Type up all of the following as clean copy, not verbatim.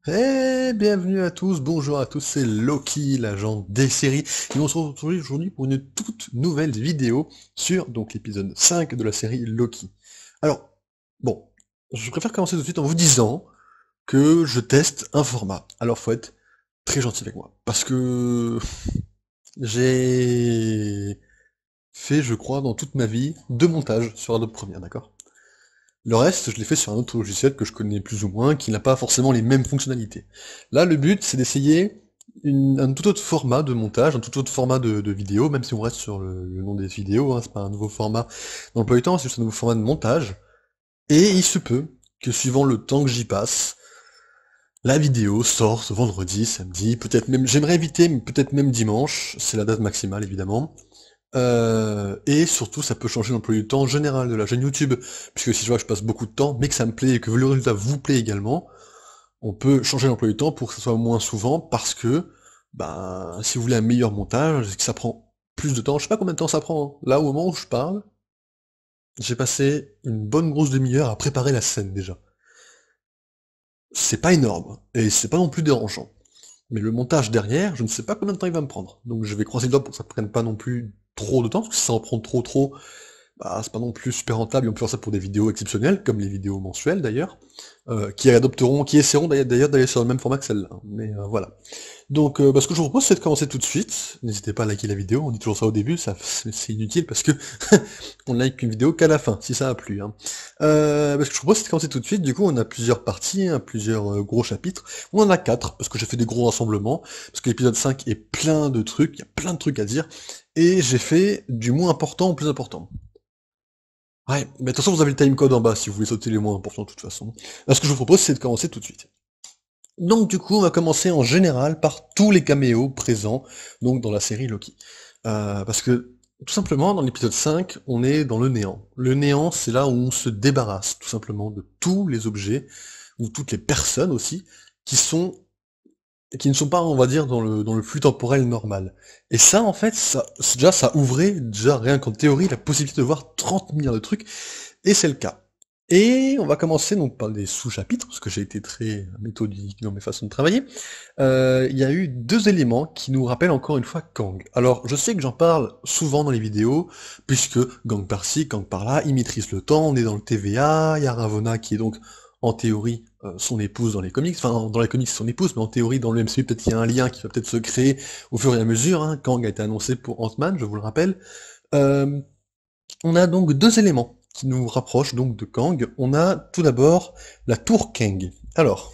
Bienvenue à tous, bonjour à tous, c'est Loki, l'agent des séries, et on se retrouve aujourd'hui pour une toute nouvelle vidéo sur donc l'épisode 5 de la série Loki. Alors, bon, je préfère commencer tout de suite en vous disant que je teste un format. Alors faut être très gentil avec moi, parce que j'ai fait, je crois, dans toute ma vie, 2 montages sur Adobe Premiere, d'accord? Le reste, je l'ai fait sur un autre logiciel que je connais plus ou moins, qui n'a pas forcément les mêmes fonctionnalités. Là, le but, c'est d'essayer un tout autre format de montage, un tout autre format de vidéo, même si on reste sur le nom des vidéos, hein, c'est pas un nouveau format d'emploi du temps, c'est juste un nouveau format de montage. Et il se peut que suivant le temps que j'y passe, la vidéo sorte vendredi, samedi, peut-être même, j'aimerais éviter, mais peut-être même dimanche, c'est la date maximale évidemment. Et surtout, ça peut changer l'emploi du temps général de la chaîne YouTube, puisque si je vois que je passe beaucoup de temps, mais que ça me plaît et que le résultat vous plaît également, on peut changer l'emploi du temps pour que ce soit moins souvent, parce que, ben, si vous voulez un meilleur montage, c'est que ça prend plus de temps, je sais pas combien de temps ça prend, hein. Là, au moment où je parle, j'ai passé une bonne grosse demi-heure à préparer la scène, déjà. C'est pas énorme, et c'est pas non plus dérangeant. Mais le montage derrière, je ne sais pas combien de temps il va me prendre. Donc je vais croiser le doigt pour que ça ne prenne pas non plus trop de temps, parce que si ça en prend trop, bah, c'est pas non plus super rentable, et on peut faire ça pour des vidéos exceptionnelles, comme les vidéos mensuelles d'ailleurs, qui essaieront d'ailleurs d'aller sur le même format que celle-là. Mais voilà. Donc bah, ce que je vous propose, c'est de commencer tout de suite. N'hésitez pas à liker la vidéo, on dit toujours ça au début, ça c'est inutile parce que on like une vidéo qu'à la fin, si ça a plu. Hein. Bah, ce que je vous propose, c'est de commencer tout de suite. Du coup, on a plusieurs parties, hein, plusieurs gros chapitres. On en a 4, parce que j'ai fait des gros rassemblements, parce que l'épisode 5 est plein de trucs, il y a plein de trucs à dire, et j'ai fait du moins important au plus important. Ouais, mais de toute façon, vous avez le timecode en bas si vous voulez sauter les moins importants de toute façon. Là, ce que je vous propose, c'est de commencer tout de suite. Donc du coup, on va commencer en général par tous les caméos présents donc dans la série Loki. Parce que tout simplement, dans l'épisode 5, on est dans le néant. Le néant, c'est là où on se débarrasse tout simplement de tous les objets, ou toutes les personnes aussi, qui sont qui ne sont pas, on va dire, dans le flux temporel normal. Et ça, en fait, ça ouvrait, déjà, rien qu'en théorie, la possibilité de voir 30 milliards de trucs, et c'est le cas. Et on va commencer donc par des sous-chapitres, parce que j'ai été très méthodique dans mes façons de travailler. Il y a eu 2 éléments qui nous rappellent encore une fois Kang. Alors, je sais que j'en parle souvent dans les vidéos, puisque Gang par-ci, Kang par-là, ils maîtrisent le temps, on est dans le TVA, il y a Ravonna qui est donc, en théorie, son épouse dans les comics, enfin, dans les comics c'est son épouse, mais en théorie, dans le MCU, peut-être qu'il y a un lien qui va peut-être se créer au fur et à mesure, hein. Kang a été annoncé pour Ant-Man, je vous le rappelle. Euh, on a donc 2 éléments qui nous rapprochent donc de Kang. On a tout d'abord la tour Kang. Alors,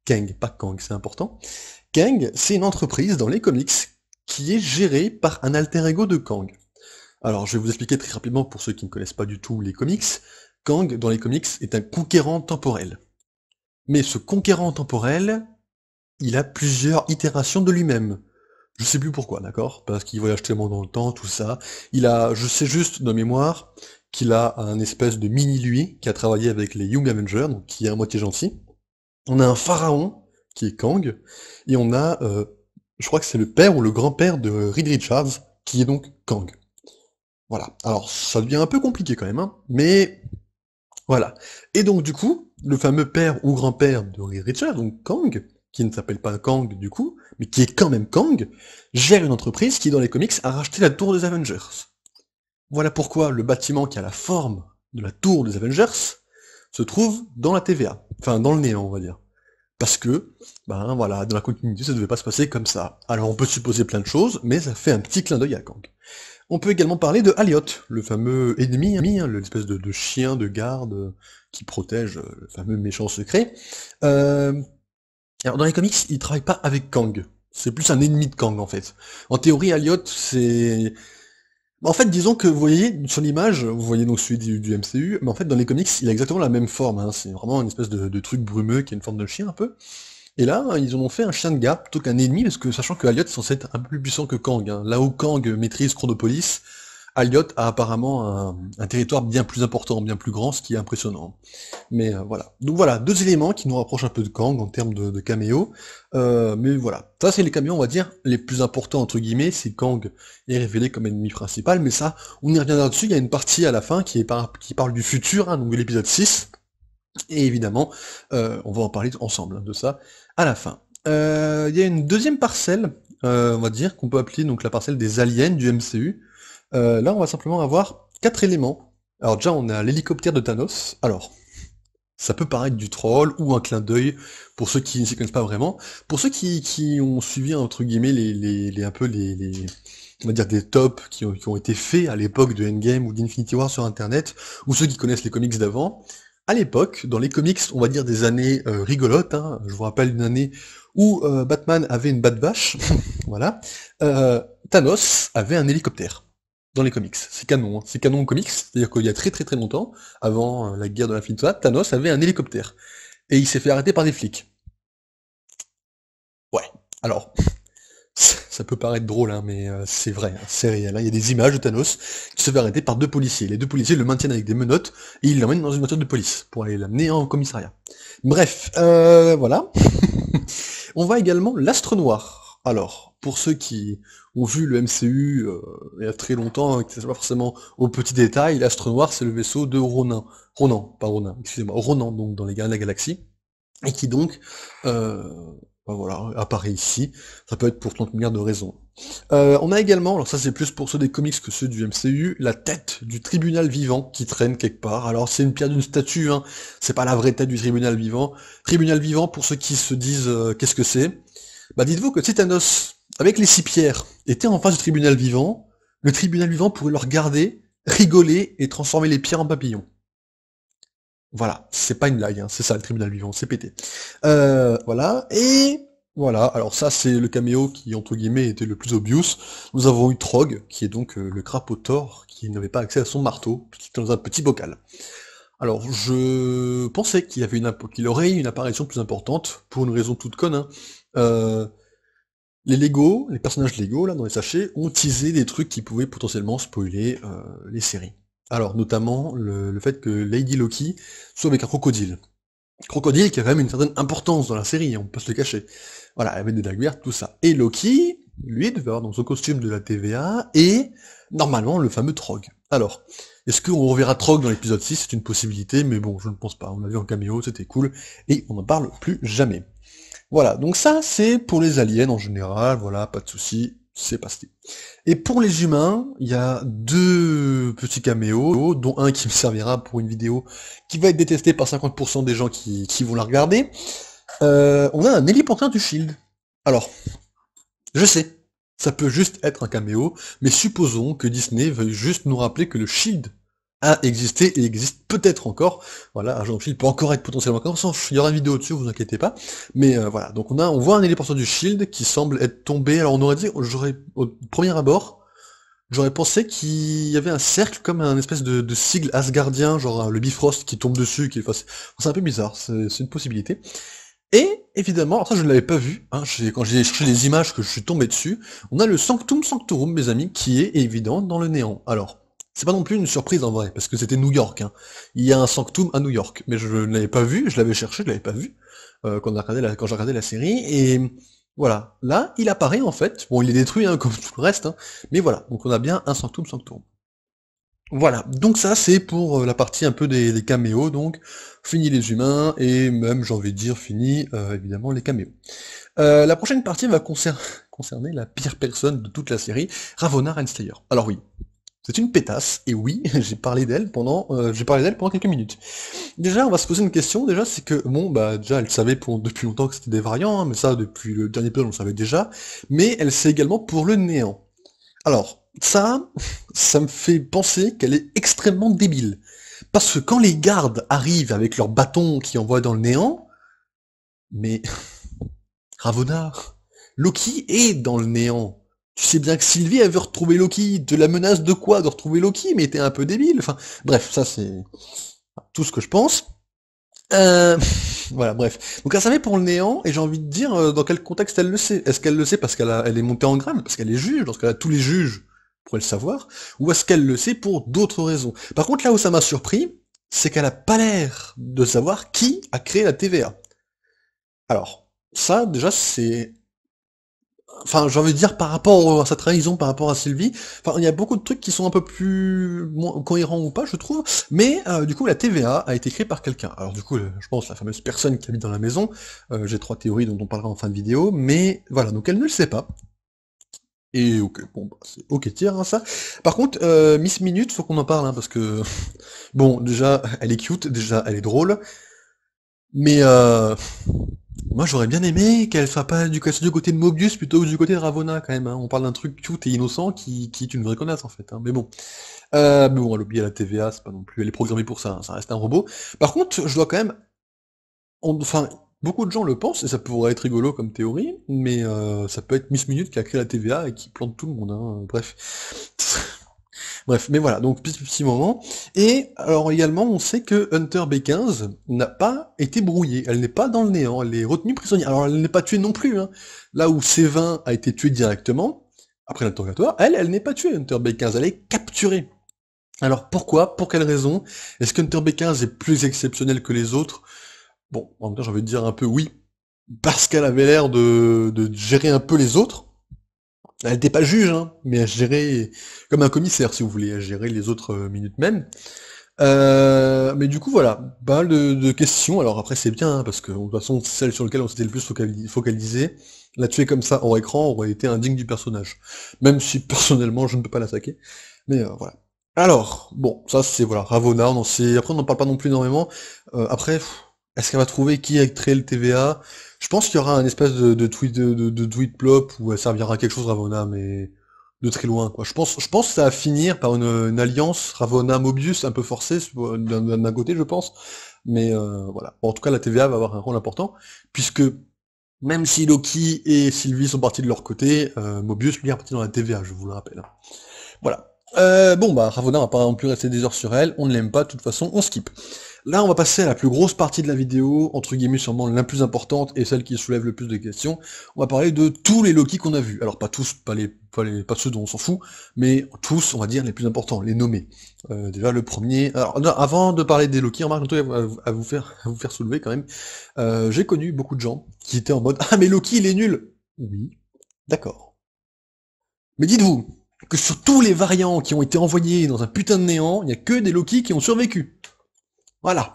Kang, pas Kang, c'est important. Kang, c'est une entreprise dans les comics qui est gérée par un alter ego de Kang. Alors, je vais vous expliquer très rapidement pour ceux qui ne connaissent pas du tout les comics. Kang, dans les comics, est un conquérant temporel. Mais ce conquérant temporel, il a plusieurs itérations de lui-même. Je sais plus pourquoi, d'accord? Parce qu'il voyage tellement dans le temps, tout ça. Je sais juste de mémoire qu'il a un espèce de mini-lui qui a travaillé avec les Young Avengers, donc qui est à moitié gentil. On a un pharaon, qui est Kang, et on a, je crois que c'est le père ou le grand-père de Reed Richards, qui est donc Kang. Voilà. Alors, ça devient un peu compliqué quand même, hein, mais voilà. Et donc, du coup, le fameux père ou grand-père de Reed Richards, donc Kang, qui ne s'appelle pas Kang du coup, mais qui est quand même Kang, gère une entreprise qui, dans les comics, a racheté la tour des Avengers. Voilà pourquoi le bâtiment qui a la forme de la tour des Avengers se trouve dans la TVA. Enfin, dans le néant, on va dire. Parce que, ben voilà, dans la continuité, ça devait pas se passer comme ça. Alors on peut supposer plein de choses, mais ça fait un petit clin d'œil à Kang. On peut également parler de Aliot, le fameux ennemi, hein, l'espèce de chien de garde qui protège le fameux méchant secret. Euh, alors dans les comics, il travaille pas avec Kang. C'est plus un ennemi de Kang en fait. En théorie, Aliot, c'est... En fait, disons que vous voyez sur l'image, vous voyez donc celui du MCU, mais en fait dans les comics, il a exactement la même forme. Hein. C'est vraiment une espèce de truc brumeux qui a une forme de chien un peu. Et là, ils en ont fait un chien de garde plutôt qu'un ennemi, parce que sachant que Elliot est censé être un peu plus puissant que Kang. Hein. Là où Kang maîtrise Chronopolis, Elliot a apparemment un territoire bien plus important, bien plus grand, ce qui est impressionnant. Mais voilà. Donc voilà, 2 éléments qui nous rapprochent un peu de Kang en termes de caméo. Mais voilà. Ça, c'est les caméos, on va dire, les plus importants, entre guillemets, c'est Kang est révélé comme ennemi principal, mais ça, on y reviendra dessus, il y a une partie à la fin qui parle du futur, hein, donc de l'épisode 6, Et évidemment, on va en parler ensemble, hein, de ça, à la fin. Il y a une deuxième parcelle, on va dire, qu'on peut appeler donc la parcelle des aliens du MCU. Là, on va simplement avoir 4 éléments. Alors déjà, on a l'hélicoptère de Thanos. Alors, ça peut paraître du troll ou un clin d'œil pour ceux qui ne s'y connaissent pas vraiment. Pour ceux qui ont suivi entre guillemets un peu on va dire des tops qui ont été faits à l'époque de Endgame ou d'Infinity War sur internet, ou ceux qui connaissent les comics d'avant, à l'époque, dans les comics, on va dire des années rigolotes, hein, je vous rappelle une année où Batman avait une batte vache, voilà, euh, Thanos avait un hélicoptère dans les comics. C'est canon, hein. C'est canon aux comics, c'est-à-dire qu'il y a très très très longtemps, avant la guerre de l'Infinity War, Thanos avait un hélicoptère. Et il s'est fait arrêter par des flics. Ouais. Alors, ça peut paraître drôle, hein, mais c'est vrai, hein, c'est réel, hein. Il y a des images de Thanos qui se fait arrêter par deux policiers. Les deux policiers le maintiennent avec des menottes et ils l'emmènent dans une voiture de police pour aller l'amener en commissariat. Bref, voilà. On voit également l'Astre Noir. Alors, pour ceux qui ont vu le MCU il y a très longtemps, qui ne savent pas forcément aux petits détails, l'Astre Noir c'est le vaisseau de Ronan. Ronan, pas Ronan, excusez-moi, Ronan, donc dans les Gardiens de la Galaxie, et qui donc euh, voilà, apparaît ici. Ça peut être pour 30 milliards de raisons. On a également, alors ça c'est plus pour ceux des comics que ceux du MCU, la tête du tribunal vivant qui traîne quelque part. Alors c'est une pierre d'une statue, hein. C'est pas la vraie tête du tribunal vivant. Tribunal vivant, pour ceux qui se disent qu'est-ce que c'est, bah dites-vous que si Thanos, avec les 6 pierres, était en face du tribunal vivant, le tribunal vivant pourrait le regarder, rigoler et transformer les pierres en papillons. Voilà, c'est pas une blague, hein, c'est ça le tribunal vivant, c'est pété. Voilà, et voilà, alors ça c'est le caméo qui, entre guillemets, était le plus obvious. Nous avons eu Trog, qui est donc le crapaud Thor, qui n'avait pas accès à son marteau, qui était dans un petit bocal. Alors, je pensais qu'il aurait eu une apparition plus importante, pour une raison toute conne, hein. Euh, les Lego, les personnages Lego, là, dans les sachets, ont teasé des trucs qui pouvaient potentiellement spoiler les séries. Alors, notamment, le fait que Lady Loki soit avec un crocodile. Crocodile qui a quand même une certaine importance dans la série, on peut se le cacher. Voilà, avec des dagues vertes, tout ça. Et Loki, lui, devait avoir dans son costume de la TVA, et normalement le fameux Trog. Alors, est-ce qu'on reverra Trog dans l'épisode 6? C'est une possibilité, mais bon, je ne pense pas. On l'a vu en caméo, c'était cool, et on n'en parle plus jamais. Voilà, donc ça c'est pour les aliens en général, voilà, pas de souci, c'est passé. Et pour les humains, il y a deux petits caméos, dont un qui me servira pour une vidéo qui va être détestée par 50% des gens qui vont la regarder. On a un héliporteur du Shield. Alors, je sais, ça peut juste être un caméo, mais supposons que Disney veuille juste nous rappeler que le Shield a existé et existe peut-être encore. Voilà, Agent Shield peut encore être potentiellement encore. Il y aura une vidéo dessus, vous inquiétez pas. Mais voilà, donc on voit un héliporteur du Shield qui semble être tombé. Alors on aurait dit, au premier abord, j'aurais pensé qu'il y avait un cercle comme un espèce de sigle asgardien, genre le Bifrost qui tombe dessus, c'est un peu bizarre, c'est une possibilité. Et évidemment, alors ça je ne l'avais pas vu, hein, quand j'ai cherché les images que je suis tombé dessus, on a le Sanctum Sanctorum, mes amis, qui est évident dans le néant. Alors, c'est pas non plus une surprise en vrai, parce que c'était New York, hein. Il y a un Sanctum à New York, mais je ne l'avais pas vu, je l'avais cherché, je l'avais pas vu, quand j'ai regardé la série, et voilà. Là, il apparaît en fait, bon il est détruit, hein, comme tout le reste, hein, mais voilà, donc on a bien un Sanctum Sanctorum. Voilà, donc ça c'est pour la partie un peu des caméos, donc fini les humains, et même j'ai envie de dire fini évidemment les caméos. La prochaine partie va concerner la pire personne de toute la série, Ravonna Renslayer. Alors oui, c'est une pétasse, et oui, j'ai parlé d'elle pendant quelques minutes. Déjà, on va se poser une question, déjà, c'est que, bon, bah, déjà, elle savait depuis longtemps que c'était des variants, hein, mais ça, depuis le dernier épisode, on le savait déjà, mais elle sait également pour le néant. Alors, ça me fait penser qu'elle est extrêmement débile. Parce que quand les gardes arrivent avec leurs bâtons qui envoient dans le néant, mais Ravonna, Loki est dans le néant. Tu sais bien que Sylvie, elle veut retrouver Loki. De la menace de quoi? De retrouver Loki? Mais t'es un peu débile. Enfin, bref, ça c'est tout ce que je pense. Euh, voilà, bref. Donc elle savait pour le néant, et j'ai envie de dire, dans quel contexte elle le sait. Est-ce qu'elle le sait parce elle est montée en grade, parce qu'elle est juge, dans ce cas-là, tous les juges pourraient le savoir, ou est-ce qu'elle le sait pour d'autres raisons? Par contre, là où ça m'a surpris, c'est qu'elle a pas l'air de savoir qui a créé la TVA. Alors, ça, déjà, c'est enfin, j'ai envie de dire par rapport à sa trahison, par rapport à Sylvie, enfin, il y a beaucoup de trucs qui sont un peu plus moins cohérents ou pas, je trouve, mais du coup, la TVA a été créée par quelqu'un. Alors du coup, je pense la fameuse personne qui habite dans la maison, j'ai 3 théories dont on parlera en fin de vidéo, mais voilà, donc elle ne le sait pas. Et ok, bon, bah, c'est ok tiens hein, ça. Par contre, Miss Minute, faut qu'on en parle, hein, parce que bon, déjà, elle est cute, déjà, elle est drôle, mais moi j'aurais bien aimé qu'elle soit pas qu'elle soit du côté de Mobius plutôt que du côté de Ravonna quand même. Hein. On parle d'un truc cute et innocent qui est une vraie connasse en fait. Hein. Mais bon, elle oublie à la TVA, c'est pas non plus, elle est programmée pour ça, hein, ça reste un robot. Par contre, je dois quand même, enfin, beaucoup de gens le pensent et ça pourrait être rigolo comme théorie, mais ça peut être Miss Minute qui a créé la TVA et qui plante tout le monde. Hein. Bref. Bref, mais voilà, donc petit moment. Et alors également, on sait que Hunter B15 n'a pas été brouillée, elle n'est pas dans le néant, elle est retenue prisonnière. Alors elle n'est pas tuée non plus, hein. Là où C20 a été tué directement, après l'interrogatoire, elle n'est pas tuée, Hunter B15, elle est capturée. Alors pourquoi? Pour quelle raison? Est-ce que Hunter B15 est plus exceptionnel que les autres? Bon, en même temps j'ai envie de dire un peu oui, parce qu'elle avait l'air de gérer un peu les autres. Elle n'était pas juge, hein, mais elle gérait comme un commissaire, si vous voulez, elle gérait les autres minutes même. Mais du coup, voilà, pas mal de questions. Alors après, c'est bien, hein, parce que de toute façon, celle sur laquelle on s'était le plus focalisé, la tuer comme ça hors écran aurait été indigne du personnage. Même si personnellement, je ne peux pas l'attaquer. Mais voilà. Alors, bon, ça c'est voilà, Ravonna, on en sait. Après, on n'en parle pas non plus énormément. Après, est-ce qu'elle va trouver qui a créé le TVA? Je pense qu'il y aura un espèce de tweet de tweet plop où elle servira à quelque chose Ravonna, mais de très loin, quoi. Je pense que ça va finir par une alliance Ravonna-Mobius un peu forcée d'un côté, je pense. Mais voilà. Bon, en tout cas, la TVA va avoir un rôle important, puisque même si Loki et Sylvie sont partis de leur côté, Mobius lui est parti dans la TVA, je vous le rappelle. Voilà. Bon bah Ravonna va pas non plus rester des heures sur elle, on ne l'aime pas, de toute façon, on skip. Là on va passer à la plus grosse partie de la vidéo, entre guillemets sûrement la plus importante et celle qui soulève le plus de questions. On va parler de tous les Loki qu'on a vus. Alors pas tous, pas ceux dont on s'en fout, mais tous, on va dire, les plus importants, les nommés. Déjà le premier. Alors non, avant de parler des Loki, remarque un truc à vous faire soulever quand même. J'ai connu beaucoup de gens qui étaient en mode ah mais Loki il est nul. Oui, d'accord. Mais dites-vous que sur tous les variants qui ont été envoyés dans un putain de néant, il n'y a que des Loki qui ont survécu. Voilà.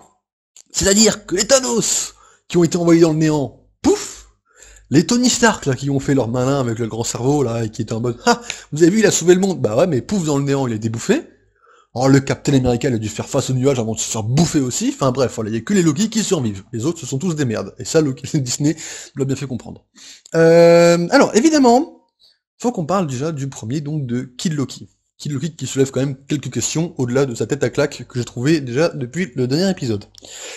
C'est-à-dire que les Thanos qui ont été envoyés dans le néant, pouf. Les Tony Stark là qui ont fait leur malin avec le grand cerveau là et qui étaient en mode ah vous avez vu il a sauvé le monde, bah ouais mais pouf dans le néant il a été bouffé. Alors le Captain America il a dû faire face au nuage avant de se faire bouffer aussi. Enfin bref, voilà, il y a que les Loki qui survivent. Les autres ce sont tous des merdes. Et ça Loki Disney l'a bien fait comprendre. Alors évidemment. Faut qu'on parle déjà du premier, donc de Kid Loki. Kid Loki qui soulève quand même quelques questions au-delà de sa tête à claque que j'ai trouvé déjà depuis le dernier épisode.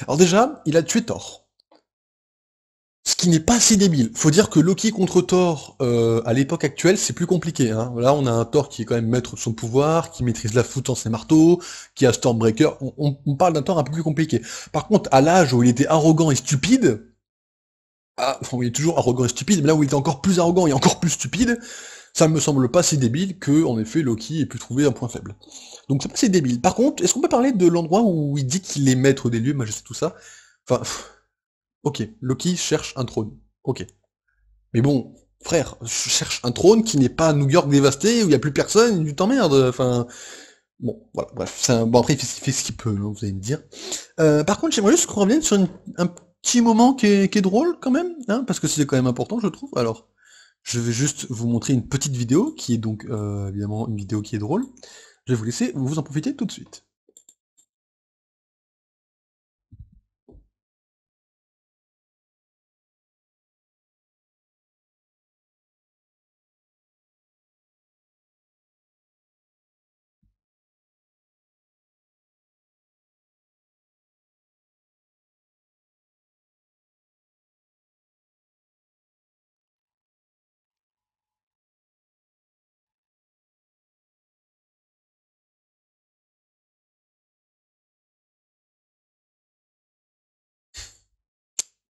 Alors déjà, il a tué Thor. Ce qui n'est pas si débile. Faut dire que Loki contre Thor, à l'époque actuelle, c'est plus compliqué. Hein. Là, on a un Thor qui est quand même maître de son pouvoir, qui maîtrise la foudre dans ses marteaux, qui a Stormbreaker. On parle d'un Thor un peu plus compliqué. Par contre, à l'âge où il était arrogant et stupide, enfin, il est toujours arrogant et stupide, mais là où il était encore plus arrogant et encore plus stupide, ça me semble pas si débile que, en effet, Loki ait pu trouver un point faible. Donc c'est pas si débile. Par contre, est-ce qu'on peut parler de l'endroit où il dit qu'il est maître des lieux, majesté, tout ça? Enfin, ok, Loki cherche un trône. Ok. Mais bon, frère, je cherche un trône qui n'est pas New York dévasté, où il y a plus personne, tu t'emmerdes. Enfin, bon, voilà, bref. Bon, après, il fait ce qu'il peut, hein, vous allez me dire. Par contre, j'aimerais juste qu'on revienne sur un petit moment qui est drôle, quand même, hein, parce que c'est quand même important, je trouve. Alors, je vais juste vous montrer une petite vidéo, qui est donc évidemment une vidéo qui est drôle. Je vais vous laisser vous en profiter tout de suite.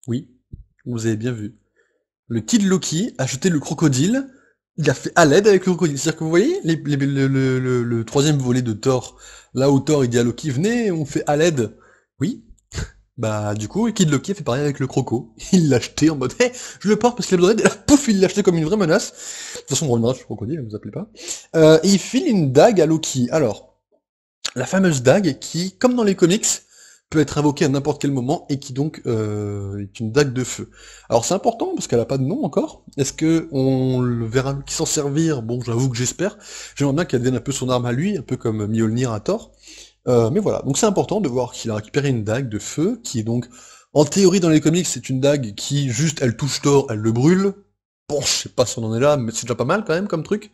Oui, vous avez bien vu. Le Kid Loki a jeté le crocodile, il a fait à l'aide avec le crocodile. C'est-à-dire que vous voyez le troisième volet de Thor, là où Thor il dit à Loki, venez, on fait à l'aide. Oui, Bah du coup, Kid Loki a fait pareil avec le croco. Il l'a acheté en mode hey, je le porte parce qu'il a besoin d'aide, et là, pouf, il l'a acheté comme une vraie menace. De toute façon, on reviendra sur le crocodile, ne vous appelez pas. Et il file une dague à Loki. Alors, la fameuse dague qui, comme dans les comics, peut être invoquée à n'importe quel moment et qui donc est une dague de feu. Alors c'est important parce qu'elle a pas de nom encore. Est-ce que on le verra qui s'en servir? Bon, j'avoue que j'espère. J'aimerais bien qu'elle devienne un peu son arme à lui, un peu comme Mjolnir à Thor. Mais voilà, donc c'est important de voir qu'il a récupéré une dague de feu, qui est donc, en théorie dans les comics, c'est une dague qui, juste, elle touche Thor, elle le brûle. Bon, je sais pas si on en est là, mais c'est déjà pas mal quand même comme truc.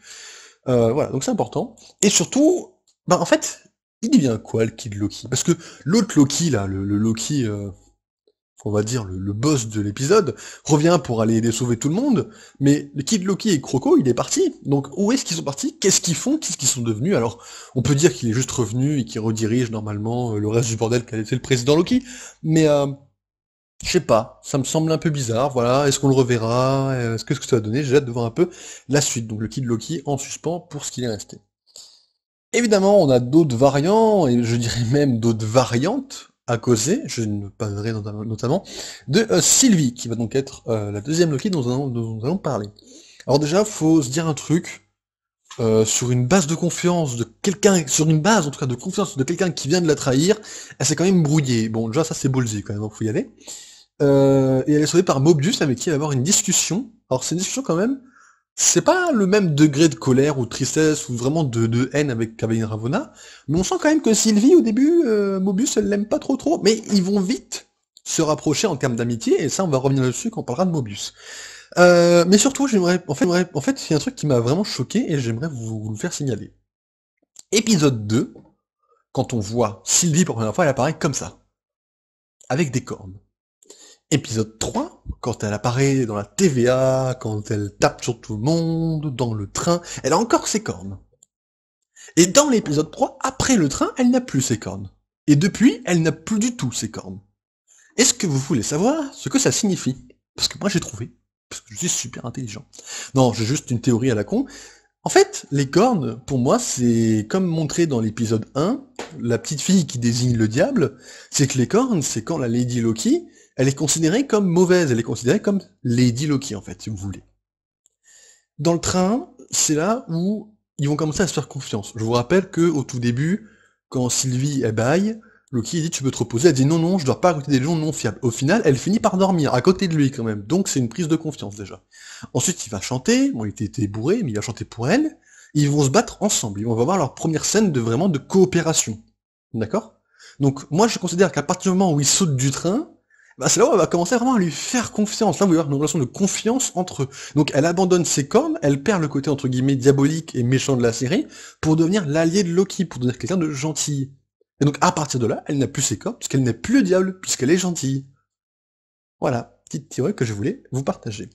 Voilà, donc c'est important. Et surtout, bah en fait, il devient quoi le Kid Loki? Parce que l'autre Loki, là, le Loki, on va dire le boss de l'épisode, revient pour aller aider sauver tout le monde, mais le Kid Loki et Croco, il est parti. Donc où est-ce qu'ils sont partis? Qu'est-ce qu'ils font? Qu'est-ce qu'ils sont devenus? Alors, on peut dire qu'il est juste revenu et qu'il redirige normalement le reste du bordel qu'a été le président Loki, mais je sais pas, ça me semble un peu bizarre, voilà, est-ce qu'on le reverra? Est-ce que ça va donner? J'ai hâte de voir un peu la suite, donc le Kid Loki en suspens pour ce qu'il est resté. Évidemment, on a d'autres variants, et je dirais même d'autres variantes à causer, je ne parlerai notamment de Sylvie, qui va donc être la deuxième Loki dont nous allons parler. Alors déjà, faut se dire un truc, sur une base de confiance de quelqu'un, sur une base en tout cas de confiance de quelqu'un qui vient de la trahir, elle s'est quand même brouillée. Bon, déjà ça c'est ballsy quand même, donc faut y aller. Et elle est sauvée par Mobius avec qui elle va avoir une discussion. Alors c'est une discussion quand même, c'est pas le même degré de colère ou de tristesse ou vraiment de haine avec qu'avec Ravonna, mais on sent quand même que Sylvie au début, Mobius elle l'aime pas trop, mais ils vont vite se rapprocher en termes d'amitié, et ça on va revenir dessus quand on parlera de Mobius. Mais surtout en fait il y a un truc qui m'a vraiment choqué et j'aimerais vous le faire signaler. Épisode 2, quand on voit Sylvie pour la première fois, elle apparaît comme ça, avec des cornes. Épisode 3, quand elle apparaît dans la TVA, quand elle tape sur tout le monde, dans le train, elle a encore ses cornes. Et dans l'épisode 3, après le train, elle n'a plus ses cornes. Et depuis, elle n'a plus du tout ses cornes. Est-ce que vous voulez savoir ce que ça signifie? Parce que moi j'ai trouvé. Parce que je suis super intelligent. Non, j'ai juste une théorie à la con. En fait, les cornes, pour moi, c'est comme montré dans l'épisode 1, la petite fille qui désigne le diable, c'est que les cornes, c'est quand la Lady Loki, elle est considérée comme mauvaise, elle est considérée comme Lady Loki, en fait, si vous voulez. Dans le train, c'est là où ils vont commencer à se faire confiance. Je vous rappelle que au tout début, quand Sylvie elle baille, Loki dit tu peux te reposer, elle dit non non, je dors pas à côté des gens non fiables. Au final, elle finit par dormir à côté de lui quand même. Donc c'est une prise de confiance déjà. Ensuite, il va chanter, bon il était bourré, mais il va chanter pour elle. Ils vont se battre ensemble, ils vont avoir leur première scène de vraiment de coopération. D'accord? Donc moi je considère qu'à partir du moment où ils sautent du train, bah c'est là où elle va commencer vraiment à lui faire confiance. Là, vous allez avoir une relation de confiance entre eux. Donc elle abandonne ses cornes, elle perd le côté entre guillemets diabolique et méchant de la série pour devenir l'allié de Loki, pour devenir quelqu'un de gentil. Et donc à partir de là, elle n'a plus ses cornes puisqu'elle n'est plus le diable, puisqu'elle est gentille. Voilà, petite théorie que je voulais vous partager.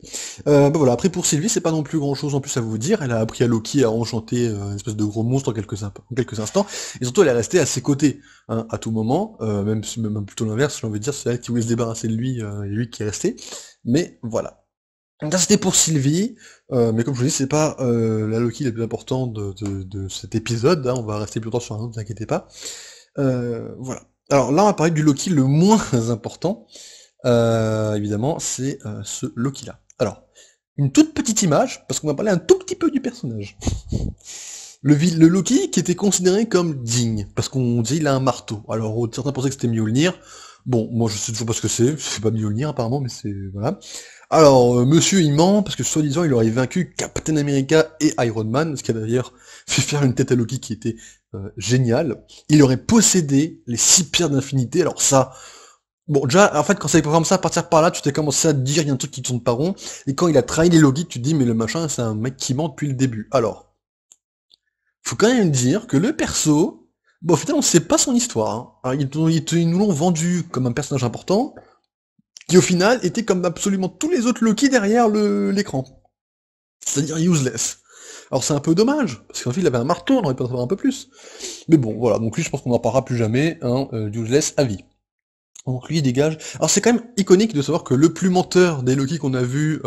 Bah voilà, après pour Sylvie, c'est pas non plus grand chose en plus à vous dire, elle a appris à Loki à enchanter une espèce de gros monstre en quelques instants, et surtout elle est restée à ses côtés, hein, à tout moment, même plutôt l'inverse, j'ai envie de dire, c'est elle qui voulait se débarrasser de lui, et lui qui est resté, mais voilà. Donc ça c'était pour Sylvie, mais comme je vous dis, c'est pas la Loki la plus importante de cet épisode, hein, on va rester plus longtemps sur un autre, ne vous inquiétez pas. Voilà. Alors là on va parler du Loki le moins important, évidemment, c'est ce Loki-là. Alors, une toute petite image, parce qu'on va parler un tout petit peu du personnage. Le Loki qui était considéré comme digne, parce qu'on dit il a un marteau. Alors, certains pensaient que c'était Mjolnir. Bon, moi je sais toujours pas ce que c'est pas Mjolnir apparemment, mais c'est... voilà. Alors, monsieur il ment, parce que soi-disant il aurait vaincu Captain America et Iron Man, ce qui a d'ailleurs fait faire une tête à Loki qui était géniale. Il aurait possédé les 6 pierres d'infinité, alors ça... Bon, déjà, en fait, quand ça est comme ça, à partir par là, tu t'es commencé à te dire, il y a un truc qui tourne pas rond, et quand il a trahi les Loki, tu te dis, mais le machin, c'est un mec qui ment depuis le début. Alors, faut quand même dire que le perso, bon, au final, on sait pas son histoire, hein. Alors, ils nous l'ont vendu comme un personnage important, qui au final était comme absolument tous les autres Loki derrière l'écran. C'est-à-dire useless. Alors c'est un peu dommage, parce qu'en fait il avait un marteau, on aurait pu en savoir un peu plus. Mais bon, voilà, donc lui je pense qu'on n'en parlera plus jamais, hein, useless à vie. Donc lui il dégage. Alors c'est quand même iconique de savoir que le plus menteur des Loki qu'on a vu,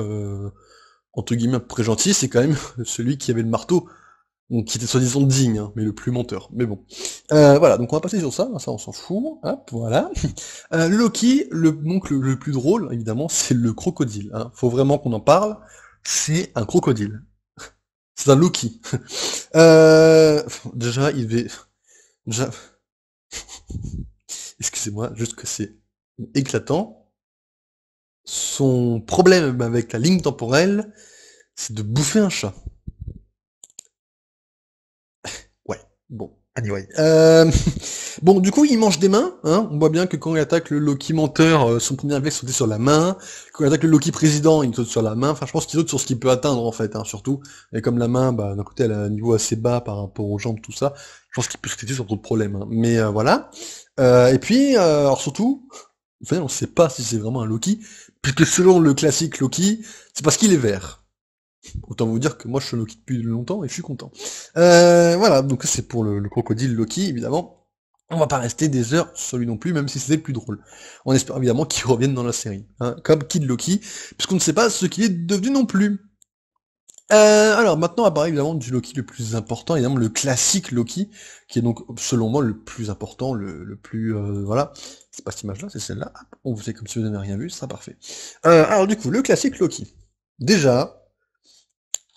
entre guillemets, très gentil, c'est quand même celui qui avait le marteau. Donc qui était soi-disant digne, hein, mais le plus menteur. Mais bon. Voilà, donc on va passer sur ça, ça on s'en fout. Hop, voilà. Loki, donc le plus drôle, évidemment, c'est le crocodile. Hein. Faut vraiment qu'on en parle. C'est un crocodile. C'est un Loki. Euh, déjà, il devait... Déjà... Excusez-moi, juste que c'est éclatant. Son problème avec la ligne temporelle, c'est de bouffer un chat. Ouais, bon, anyway. Bon, du coup, il mange des mains, hein. On voit bien que quand il attaque le Loki menteur, son premier réflexe sautait sur la main. Quand il attaque le Loki président, il saute sur la main. Enfin, je pense qu'il saute sur ce qu'il peut atteindre, en fait, hein, surtout. Et comme la main, bah, d'un côté, elle a un niveau assez bas par rapport aux jambes, tout ça, je pense qu'il peut sauter sur d'autres problèmes, hein. Mais voilà. Et puis, alors surtout, enfin, on sait pas si c'est vraiment un Loki, puisque selon le classique Loki, c'est parce qu'il est vert. Autant vous dire que moi je suis Loki depuis longtemps et je suis content. Voilà, donc c'est pour le crocodile Loki, évidemment. On va pas rester des heures sur lui non plus, même si c'était le plus drôle. On espère évidemment qu'il revienne dans la série, hein, comme Kid Loki, puisqu'on ne sait pas ce qu'il est devenu non plus. Alors maintenant on va parler évidemment du Loki le plus important, évidemment le classique Loki, qui est donc selon moi le plus important, le plus voilà. C'est pas cette image-là, c'est celle-là. Hop, on vous fait comme si vous n'avez rien vu, ce sera parfait. Alors du coup, le classique Loki. Déjà,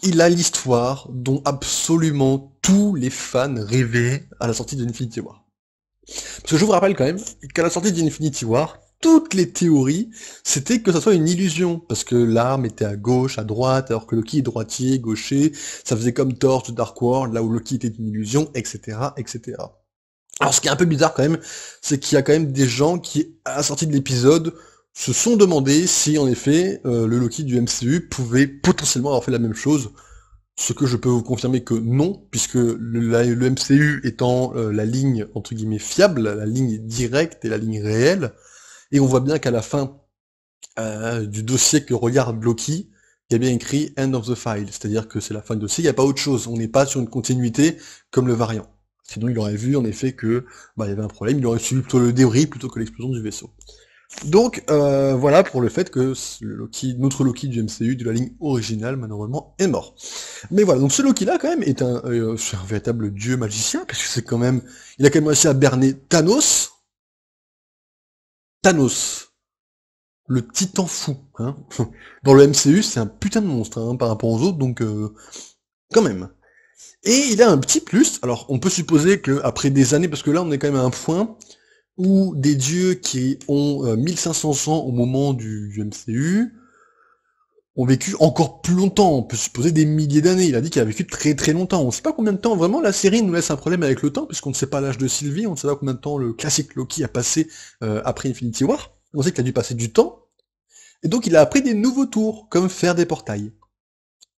il a l'histoire dont absolument tous les fans rêvaient à la sortie d'Infinity War. Parce que je vous rappelle quand même qu'à la sortie d'Infinity War, toutes les théories, c'était que ça soit une illusion, parce que l'arme était à gauche, à droite, alors que Loki est droitier, gaucher, ça faisait comme Thor de Dark World, là où Loki était une illusion, etc., etc. Alors ce qui est un peu bizarre quand même, c'est qu'il y a quand même des gens qui, à la sortie de l'épisode, se sont demandé si en effet le Loki du MCU pouvait potentiellement avoir fait la même chose, ce que je peux vous confirmer que non, puisque le MCU étant la ligne entre guillemets fiable, la ligne directe et la ligne réelle, et on voit bien qu'à la fin du dossier que regarde Loki, il y a bien écrit End of the File, c'est-à-dire que c'est la fin du dossier, il n'y a pas autre chose, on n'est pas sur une continuité comme le variant. Sinon il aurait vu en effet que bah, il y avait un problème, il aurait suivi plutôt le débris plutôt que l'explosion du vaisseau. Donc voilà pour le fait que le Loki, notre Loki du MCU de la ligne originale malheureusement est mort. Mais voilà, donc ce Loki là quand même est c'est un véritable dieu magicien, parce que c'est quand même, il a quand même réussi à berner Thanos. Thanos, le titan fou, hein. Dans le MCU c'est un putain de monstre hein, par rapport aux autres, donc quand même. Et il a un petit plus, alors on peut supposer que après des années, parce que là on est quand même à un point où des dieux qui ont 1500 ans au moment du MCU ont vécu encore plus longtemps, on peut supposer des milliers d'années, il a dit qu'il a vécu très très longtemps, on sait pas combien de temps, vraiment la série nous laisse un problème avec le temps, puisqu'on ne sait pas l'âge de Sylvie, on ne sait pas combien de temps le classique Loki a passé après Infinity War, on sait qu'il a dû passer du temps, et donc il a appris des nouveaux tours, comme faire des portails.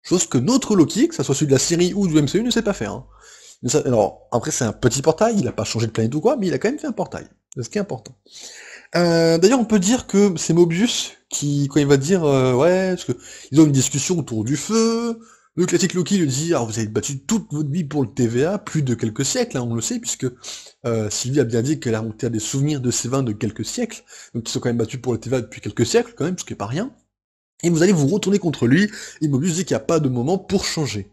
Chose que notre Loki, que ça soit celui de la série ou du MCU, ne sait pas faire. Hein. Alors, après c'est un petit portail, il a pas changé de planète ou quoi, mais il a quand même fait un portail, c'est ce qui est important. D'ailleurs, on peut dire que c'est Mobius qui, quand il va dire, ouais, parce que ils ont une discussion autour du feu, le classique Loki lui dit, alors vous avez battu toute votre vie pour le TVA, plus de quelques siècles, hein, on le sait, puisque Sylvie a bien dit qu'elle a remonté à des souvenirs de ses vins de quelques siècles, donc ils sont quand même battus pour le TVA depuis quelques siècles, quand même, ce qui est pas rien. Et vous allez vous retourner contre lui, et Mobius dit qu'il n'y a pas de moment pour changer.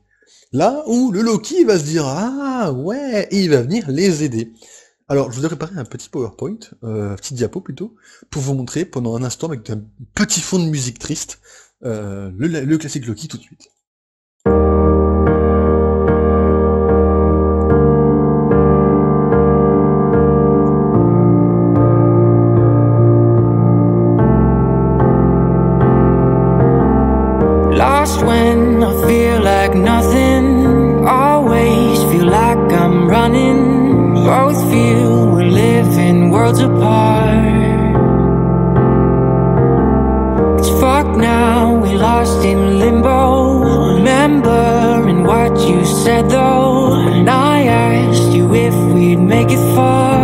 Là où le Loki va se dire, ah ouais, et il va venir les aider. Alors, je vous ai préparé un petit PowerPoint, petit diapo plutôt, pour vous montrer pendant un instant avec un petit fond de musique triste, le classique Loki tout de suite. Lost when I feel like nothing, always feel like I'm running. Both feel we're living worlds apart. It's fuck now, we lost in limbo. Remembering what you said though, and I asked you if we'd make it far.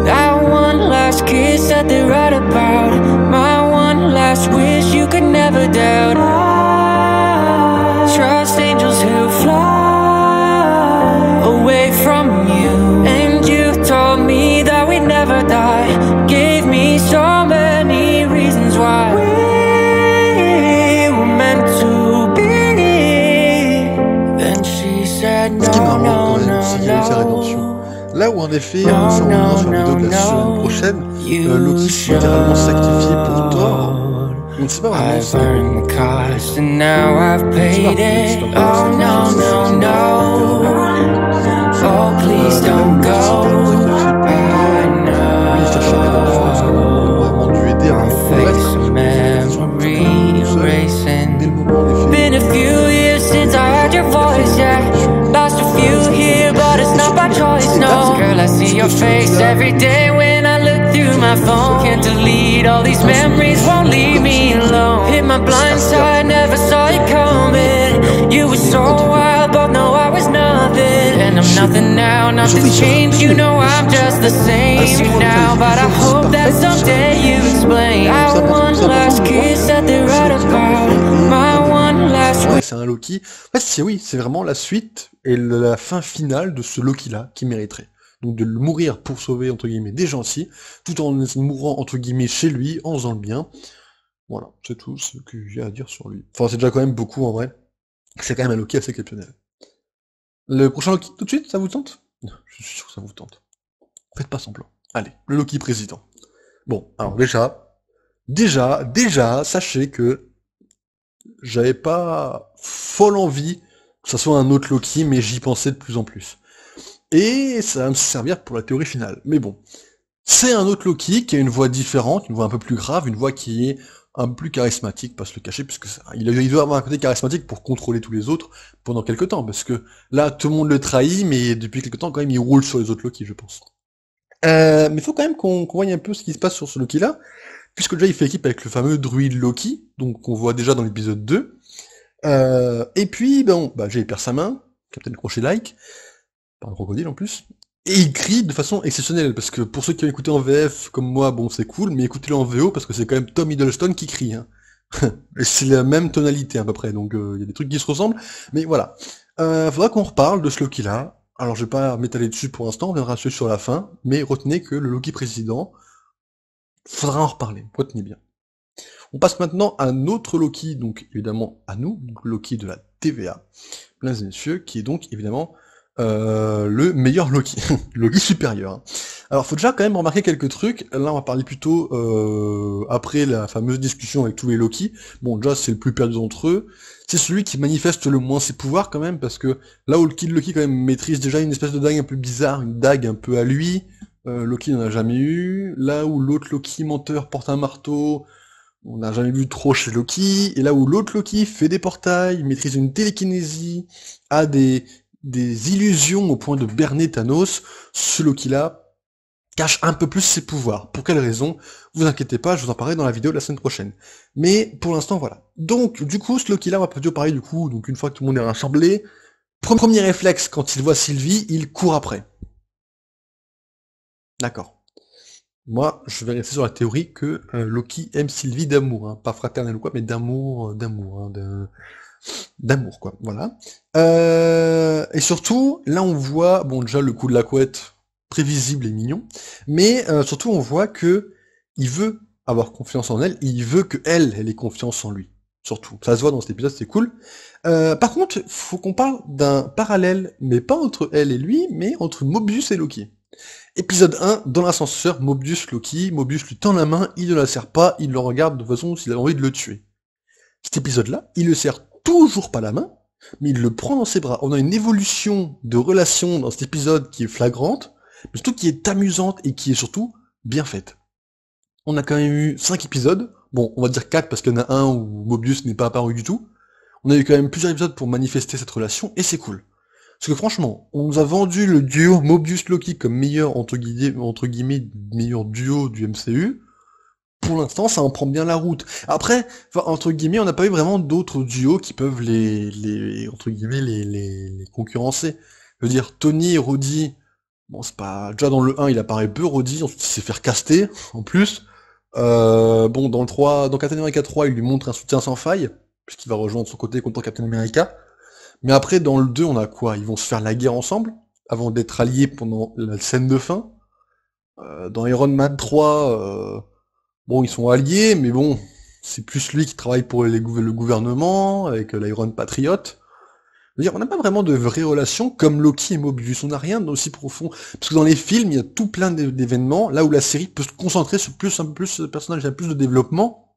That one last kiss that they write about, my one last wish you could never doubt. I trust angels who fly away from you, and you told me that we'd never die. Gave me so many reasons why we were meant to be. là où en effet, ça on verra sur la vidéo de la semaine prochaine, Loki s'est littéralement sacrifié pour Thor. On ne sait pas vraiment ce Been a few years since I heard your voice, yeah. Lost a few here, but it's not by choice, no. Girl, I see your face every day when I look through my phone. Can't delete all these memories, won't leave me alone. Hit my blind side, never saw you coming. You were so wild, but no, I was nothing. And I'm nothing now, nothing's changed. You know I'm just the same now, but I hope that someday you explain. I want last kiss that they're right about. My one last. Ouais, c'est un Loki. En fait, oui, c'est vraiment la suite et la fin finale de ce Loki-là qui mériterait. Donc de mourir pour sauver, entre guillemets, des gentils, tout en mourant, entre guillemets, chez lui, en faisant le bien. Voilà, c'est tout ce que j'ai à dire sur lui. Enfin, c'est déjà quand même beaucoup, en vrai. C'est quand même un Loki assez exceptionnel. Le prochain Loki, tout de suite, ça vous tente? Je suis sûr que ça vous tente. Faites pas semblant. Allez, le Loki président. Bon, alors déjà, sachez que j'avais pas folle envie que ça soit un autre Loki, mais j'y pensais de plus en plus. Et ça va me servir pour la théorie finale. Mais bon, c'est un autre Loki qui a une voix différente, une voix un peu plus grave, une voix qui est un peu plus charismatique, pas se le cacher, puisque il doit avoir un côté charismatique pour contrôler tous les autres pendant quelques temps, parce que là, tout le monde le trahit, mais depuis quelques temps, quand même, il roule sur les autres Loki, je pense. Mais il faut quand même qu'on voie un peu ce qui se passe sur ce Loki-là, puisque déjà, il fait équipe avec le fameux druide Loki, donc qu'on voit déjà dans l'épisode 2. Et puis, Jay perd sa main, Captain Crochet-like, par un crocodile en plus, et il crie de façon exceptionnelle, parce que pour ceux qui ont écouté en VF, comme moi, bon c'est cool, mais écoutez-le en VO, parce que c'est quand même Tom Hiddleston qui crie, hein. Et c'est la même tonalité à peu près, donc il y a des trucs qui se ressemblent, mais voilà. Faudra qu'on reparle de ce Loki-là. Alors je vais pas m'étaler dessus pour l'instant, on viendra dessus sur la fin, mais retenez que le Loki président, faudra en reparler, retenez bien. On passe maintenant à un autre Loki, donc évidemment à nous, donc Loki de la TVA, mesdames et messieurs, qui est donc évidemment le meilleur Loki, Loki supérieur. Hein. Alors faut déjà quand même remarquer quelques trucs, là on va parler plutôt après la fameuse discussion avec tous les Loki. Bon déjà c'est le plus perdu d'entre eux, c'est celui qui manifeste le moins ses pouvoirs quand même, parce que là où le Loki quand même maîtrise déjà une espèce de dague un peu bizarre, une dague un peu à lui, Loki n'en a jamais eu, là où l'autre Loki menteur porte un marteau, on n'a jamais vu trop chez Loki, et là où l'autre Loki fait des portails, maîtrise une télékinésie, a des illusions au point de berner Thanos, ce Loki-là cache un peu plus ses pouvoirs. Pour quelle raison? Vous inquiétez pas, je vous en parlerai dans la vidéo de la semaine prochaine. Mais pour l'instant, voilà. Donc, du coup, ce Loki-là, on va plutôt parler du coup, donc une fois que tout le monde est rassemblé, premier réflexe, quand il voit Sylvie, il court après. D'accord. Moi, je vais rester sur la théorie que Loki aime Sylvie d'amour, hein. Pas fraternel ou quoi, mais d'amour, d'amour, quoi, voilà. Et surtout, là on voit, bon déjà le coup de la couette, prévisible et mignon, mais surtout on voit que il veut avoir confiance en elle, et il veut que elle ait confiance en lui, surtout. Ça se voit dans cet épisode, c'est cool. Par contre, faut qu'on parle d'un parallèle, mais pas entre elle et lui, mais entre Mobius et Loki. Épisode 1, dans l'ascenseur, Mobius lui tend la main, il ne la serre pas, il le regarde de façon s'il a envie de le tuer. Cet épisode-là, il le serre toujours pas la main, mais il le prend dans ses bras. On a une évolution de relation dans cet épisode qui est flagrante, mais surtout qui est amusante et qui est surtout bien faite. On a quand même eu 5 épisodes, bon, on va dire 4 parce qu'il y en a un où Mobius n'est pas apparu du tout. On a eu quand même plusieurs épisodes pour manifester cette relation, et c'est cool. Parce que franchement, on nous a vendu le duo Mobius-Loki comme meilleur, entre guillemets, meilleur duo du MCU. Pour l'instant, ça en prend bien la route. Après, entre guillemets, on n'a pas eu vraiment d'autres duos qui peuvent entre guillemets, les concurrencer. Je veux dire, Tony et Rhodey, bon, c'est pas, déjà dans le 1, il apparaît peu, Rhodey, ensuite il s'est fait caster, en plus. Bon, dans le 3, dans Captain America 3, il lui montre un soutien sans faille, puisqu'il va rejoindre son côté contre Captain America. Mais après, dans le 2, on a quoi? Ils vont se faire la guerre ensemble, avant d'être alliés pendant la scène de fin. Dans Iron Man 3, bon, ils sont alliés, mais bon, c'est plus lui qui travaille pour le gouvernement, avec l'Iron Patriot. Je veux dire, on n'a pas vraiment de vraie relation comme Loki et Mobius, on n'a rien d'aussi profond. Parce que dans les films, il y a tout plein d'événements, là où la série peut se concentrer sur un peu plus de personnages, il y a plus de développement,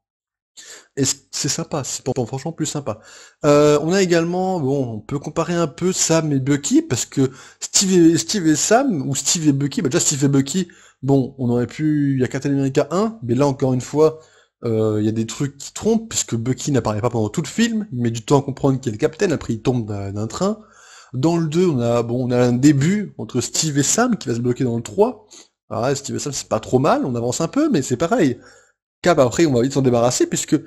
et c'est sympa, c'est franchement plus sympa. On a également, bon, on peut comparer un peu Sam et Bucky, parce que Steve et Sam, ou Steve et Bucky, bah déjà Steve et Bucky, bon, on aurait pu, il y a Captain America 1, mais là encore une fois, il y a des trucs qui trompent, puisque Bucky n'apparaît pas pendant tout le film, il met du temps à comprendre qu'il est le capitaine, après il tombe d'un train. Dans le 2, on a un début entre Steve et Sam qui va se bloquer dans le 3. Alors là, Steve et Sam, c'est pas trop mal, on avance un peu, mais c'est pareil. Cap, après, on va vite s'en débarrasser, puisque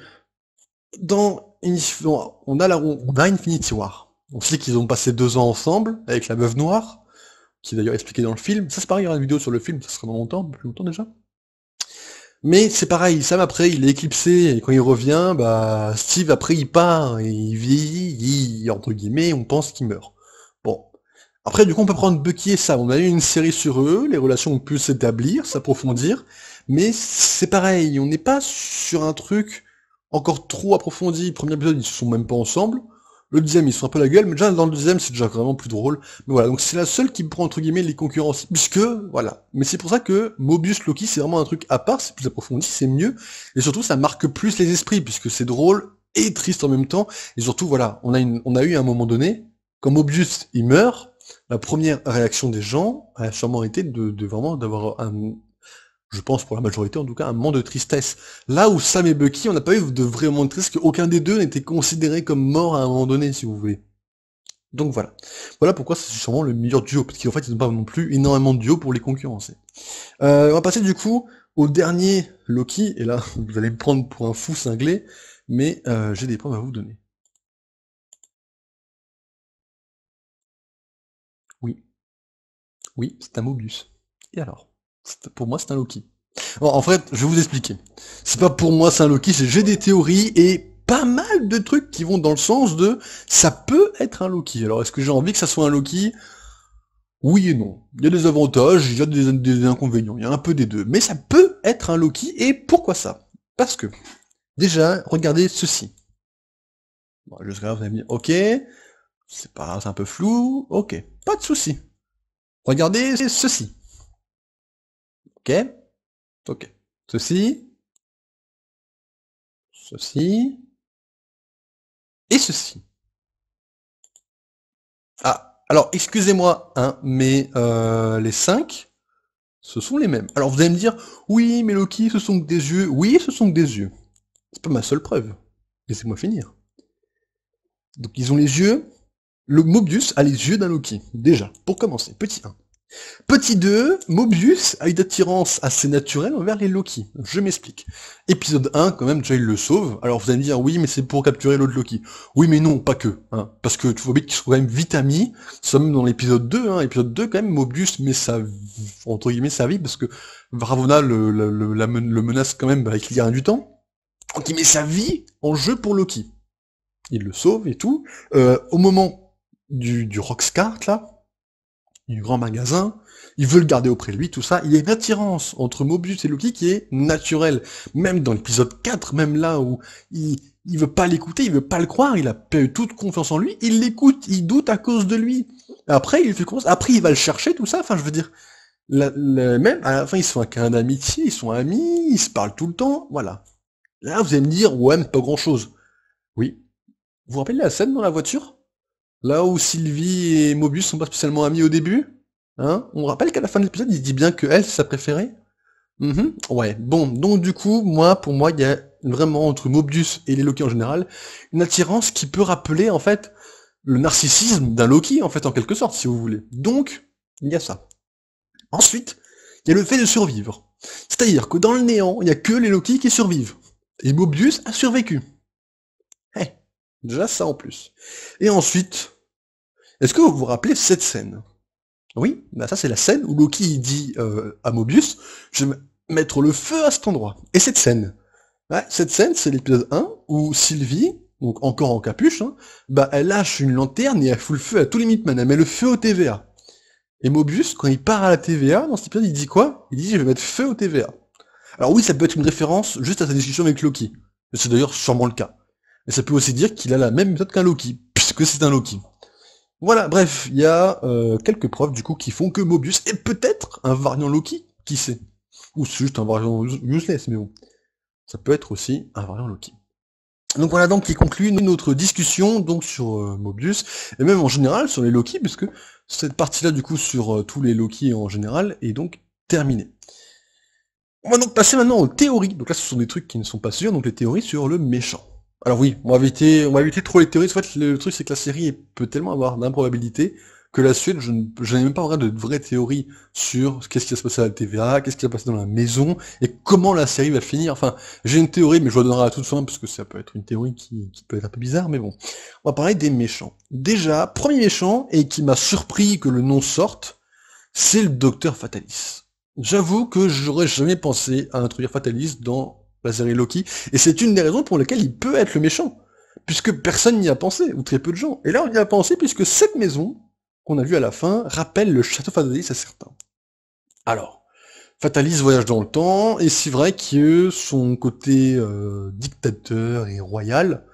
dans on a Infinity War. On sait qu'ils ont passé 2 ans ensemble, avec la Veuve Noire, qui est d'ailleurs expliqué dans le film. Ça, c'est pareil, il y aura une vidéo sur le film, ça sera dans longtemps, plus longtemps déjà. Mais c'est pareil, Sam après il est éclipsé, et quand il revient, bah Steve après il part, et il vieillit, entre guillemets, on pense qu'il meurt. Bon. Après du coup on peut prendre Bucky et Sam, on a eu une série sur eux, les relations ont pu s'établir, s'approfondir, mais c'est pareil, on n'est pas sur un truc encore trop approfondi. Le premier épisode ils se sont même pas ensemble, le deuxième ils se font un peu la gueule, mais déjà dans le deuxième c'est déjà vraiment plus drôle. Mais voilà, donc c'est la seule qui prend entre guillemets les concurrences, puisque, voilà. Mais c'est pour ça que Mobius Loki c'est vraiment un truc à part, c'est plus approfondi, c'est mieux, et surtout ça marque plus les esprits, puisque c'est drôle et triste en même temps, et surtout voilà, on a eu à un moment donné, quand Mobius il meurt, la première réaction des gens a sûrement été de vraiment d'avoir un, je pense pour la majorité en tout cas, un moment de tristesse. Là où Sam et Bucky, on n'a pas eu de vrai moment de tristesse, qu'aucun des deux n'était considéré comme mort à un moment donné, si vous voulez. Donc voilà. Voilà pourquoi c'est sûrement le meilleur duo, parce qu'en fait ils n'ont pas non plus énormément de duos pour les concurrencer. On va passer du coup au dernier Loki, et là vous allez me prendre pour un fou cinglé, mais j'ai des preuves à vous donner. Oui, oui, c'est un Mobius. Et alors? Pour moi c'est un Loki. Bon, en fait, je vais vous expliquer. C'est pas pour moi c'est un Loki, j'ai des théories et pas mal de trucs qui vont dans le sens de ça peut être un Loki. Alors est-ce que j'ai envie que ça soit un Loki? Oui et non. Il y a des avantages, il y a des inconvénients, il y a un peu des deux. Mais ça peut être un Loki, et pourquoi ça? Parce que, déjà, regardez ceci. Bon, jusqu'à là, vous allez me dire, ok, c'est un peu flou, ok, pas de souci. Regardez ceci. Ok, ok. Ceci, ceci, et ceci. Ah, alors excusez-moi, hein, mais les 5, ce sont les mêmes. Alors vous allez me dire, oui, mais Loki, ce sont que des yeux. Oui, ce sont que des yeux. C'est pas ma seule preuve. Laissez-moi finir. Donc ils ont les yeux. Le Mobius a les yeux d'un Loki. Déjà, pour commencer, petit 1. Petit 2, Mobius a une attirance assez naturelle envers les Loki. Je m'explique. Épisode 1, quand même, déjà il le sauve. Alors vous allez me dire, oui, mais c'est pour capturer l'autre Loki. Oui, mais non, pas que. Hein, parce que tu vois bien qu'ils sont quand même vite amis. Ça même dans l'épisode 2, hein. Épisode 2, quand même, Mobius met entre guillemets, sa vie, parce que Ravonna le menace quand même avec l'Iran du temps. Donc il met sa vie en jeu pour Loki. Il le sauve et tout. Au moment du Roxcart, là, du grand magasin, il veut le garder auprès de lui, tout ça. Il y a une attirance entre Mobius et Loki qui est naturelle. Même dans l'épisode 4, même là où il veut pas l'écouter, il veut pas le croire, il a perdu toute confiance en lui, il l'écoute, il doute à cause de lui. Après, il fait confiance, après il va le chercher, tout ça, enfin je veux dire, même à la fin ils sont un câlin d'amitié, ils sont amis, ils se parlent tout le temps, voilà. Là vous allez me dire, ouais mais pas grand chose. Oui. Vous vous rappelez la scène dans la voiture? Là où Sylvie et Mobius sont pas spécialement amis au début, hein? On rappelle qu'à la fin de l'épisode, il dit bien que elle, c'est sa préférée. Ouais, bon, donc du coup, pour moi, il y a vraiment, entre Mobius et les Loki en général, une attirance qui peut rappeler, en fait, le narcissisme d'un Loki, en fait, en quelque sorte, si vous voulez. Donc, il y a ça. Ensuite, il y a le fait de survivre. C'est-à-dire que dans le néant, il y a que les Loki qui survivent. Et Mobius a survécu. Déjà ça en plus. Et ensuite, est-ce que vous vous rappelez cette scène? Oui, bah ça c'est la scène où Loki dit à Mobius, je vais mettre le feu à cet endroit. Et cette scène, ouais, cette scène c'est l'épisode 1 où Sylvie, donc encore en capuche, hein, bah elle lâche une lanterne et elle fout le feu à tous les Meatman, elle met le feu au TVA. Et Mobius, quand il part à la TVA, dans cet épisode, il dit quoi? Il dit je vais mettre feu au TVA. Alors oui, ça peut être une référence juste à sa discussion avec Loki. C'est d'ailleurs sûrement le cas. Mais ça peut aussi dire qu'il a la même méthode qu'un Loki, puisque c'est un Loki. Voilà, bref, il y a quelques preuves du coup qui font que Mobius est peut-être un variant Loki, qui sait. Ou c'est juste un variant useless, mais bon. Ça peut être aussi un variant Loki. Donc voilà donc qui conclut notre discussion donc sur Mobius, et même en général sur les Loki, puisque cette partie-là du coup sur tous les Loki en général est donc terminée. On va donc passer maintenant aux théories. Donc là ce sont des trucs qui ne sont pas sûrs, donc les théories sur le méchant. Alors oui, on va éviter trop les théories. En fait, le truc c'est que la série peut tellement avoir d'improbabilité que la suite, je n'ai même pas vraiment de vraies théories sur qu'est-ce qui va se passer à la TVA, qu'est-ce qui va se passer dans la maison, et comment la série va finir. Enfin, j'ai une théorie, mais je la donnerai à toute fin, parce que ça peut être une théorie qui peut être un peu bizarre, mais bon. On va parler des méchants. Déjà, premier méchant, et qui m'a surpris que le nom sorte, c'est le Docteur Fatalis. J'avoue que j'aurais jamais pensé à introduire Fatalis dans la série Loki, et c'est une des raisons pour lesquelles il peut être le méchant, puisque personne n'y a pensé, ou très peu de gens. Et là, on y a pensé, puisque cette maison, qu'on a vu à la fin, rappelle le château Fatalis à certains. Alors, Fatalis voyage dans le temps, et c'est vrai que son côté dictateur et royal